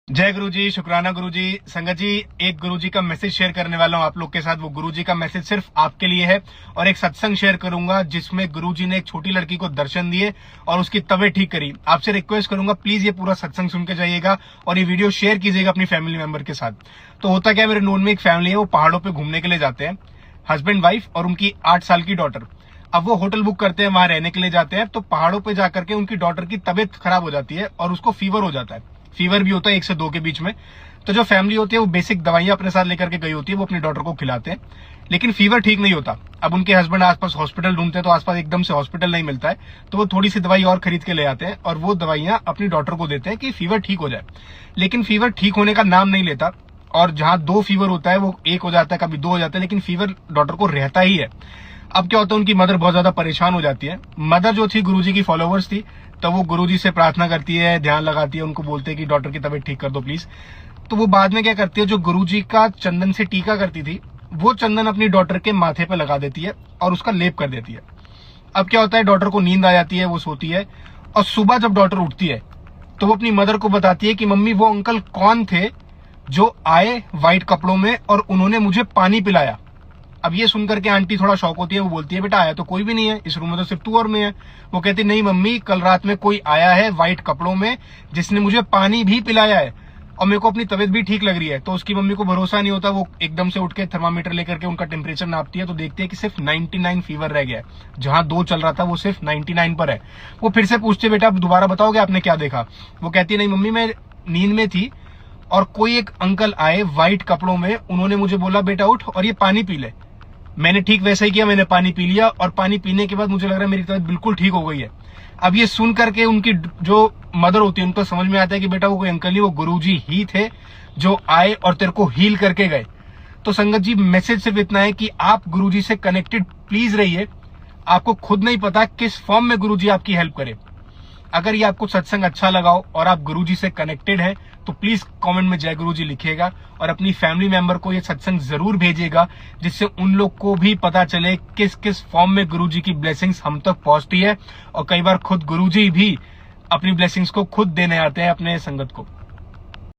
जय गुरु जी, शुक्राना गुरु जी। संगत जी, एक गुरु जी का मैसेज शेयर करने वाला हूं आप लोग के साथ। वो गुरु जी का मैसेज सिर्फ आपके लिए है और एक सत्संग शेयर करूंगा जिसमें गुरु जी ने एक छोटी लड़की को दर्शन दिए और उसकी तबीयत ठीक करी। आपसे रिक्वेस्ट करूंगा, प्लीज ये पूरा सत्संग सुन के जाइएगा और ये वीडियो शेयर कीजिएगा अपनी फैमिली मेंबर के साथ। तो होता क्या, मेरे नोन में एक फैमिली है, वो पहाड़ों पर घूमने के लिए जाते हैं, हस्बैंड वाइफ और उनकी 8 साल की डॉटर। अब वो होटल बुक करते हैं, वहां रहने के लिए जाते हैं। तो पहाड़ों पे जाकर के उनकी डॉटर की तबीयत खराब हो जाती है और उसको फीवर हो जाता है। फीवर भी होता है 1 से 2 के बीच में। तो जो फैमिली होती है वो बेसिक दवाइयां अपने साथ लेकर के गई होती है, वो अपनी डॉटर को खिलाते हैं, लेकिन फीवर ठीक नहीं होता। अब उनके हस्बैंड आसपास हॉस्पिटल ढूंढते हैं, तो आसपास एकदम से हॉस्पिटल नहीं मिलता है, तो वो थोड़ी सी दवाई और खरीद के ले आते हैं और वो दवाइयां अपनी डॉटर को देते हैं कि फीवर ठीक हो जाए। लेकिन फीवर ठीक होने का नाम नहीं लेता और जहां 2 फीवर होता है वो 1 हो जाता है, कभी 2 हो जाता है, लेकिन फीवर डॉटर को रहता ही है। अब क्या होता है, उनकी मदर बहुत ज्यादा परेशान हो जाती है। मदर जो थी गुरुजी की फॉलोवर्स थी, तो वो गुरुजी से प्रार्थना करती है, ध्यान लगाती है, उनको बोलते हैं कि डॉटर की तबीयत ठीक कर दो प्लीज। तो वो बाद में क्या करती है, जो गुरुजी का चंदन से टीका करती थी, वो चंदन अपनी डॉटर के माथे पे लगा देती है और उसका लेप कर देती है। अब क्या होता है, डॉटर को नींद आ जाती है, वो सोती है और सुबह जब डॉटर उठती है तो वो अपनी मदर को बताती है कि मम्मी, वो अंकल कौन थे जो आए व्हाइट कपड़ों में और उन्होंने मुझे पानी पिलाया। अब ये सुनकर के आंटी थोड़ा शॉक होती है, वो बोलती है बेटा आया तो कोई भी नहीं है, इस रूम में तो सिर्फ तू और मैं है। वो कहती नहीं मम्मी, कल रात में कोई आया है व्हाइट कपड़ों में जिसने मुझे पानी भी पिलाया है और मेरे को अपनी तबीयत भी ठीक लग रही है। तो उसकी मम्मी को भरोसा नहीं होता, वो एकदम से उठ के थर्मामीटर लेकर के उनका टेम्परेचर नापती है, तो देखती है कि सिर्फ 99 फीवर रह गया है। जहां 2 चल रहा था वो सिर्फ 99 पर है। वो फिर से पूछते बेटा आप दोबारा बताओगे आपने क्या देखा। वो कहती नहीं मम्मी, मैं नींद में थी और कोई एक अंकल आए व्हाइट कपड़ों में, उन्होंने मुझे बोला बेटा उठ और ये पानी पी ले। मैंने ठीक वैसा ही किया, मैंने पानी पी लिया और पानी पीने के बाद मुझे लग रहा है मेरी तबीयत बिल्कुल ठीक हो गई है। अब ये सुन करके उनकी जो मदर होती है उनको समझ में आता है कि बेटा वो कोई अंकल नहीं, वो गुरुजी ही थे जो आए और तेरे को हील करके गए। तो संगत जी, मैसेज सिर्फ इतना है कि आप गुरुजी से कनेक्टेड प्लीज रहिए। आपको खुद नहीं पता किस फॉर्म में गुरुजी आपकी हेल्प करे। अगर ये आपको सत्संग अच्छा लगा हो और आप गुरुजी से कनेक्टेड हैं तो प्लीज कमेंट में जय गुरुजी लिखिएगा और अपनी फैमिली मेंबर को ये सत्संग जरूर भेजिएगा, जिससे उन लोग को भी पता चले किस किस फॉर्म में गुरुजी की ब्लेसिंग्स हम तक पहुंचती है। और कई बार खुद गुरुजी भी अपनी ब्लेसिंग्स को खुद देने आते हैं अपने संगत को।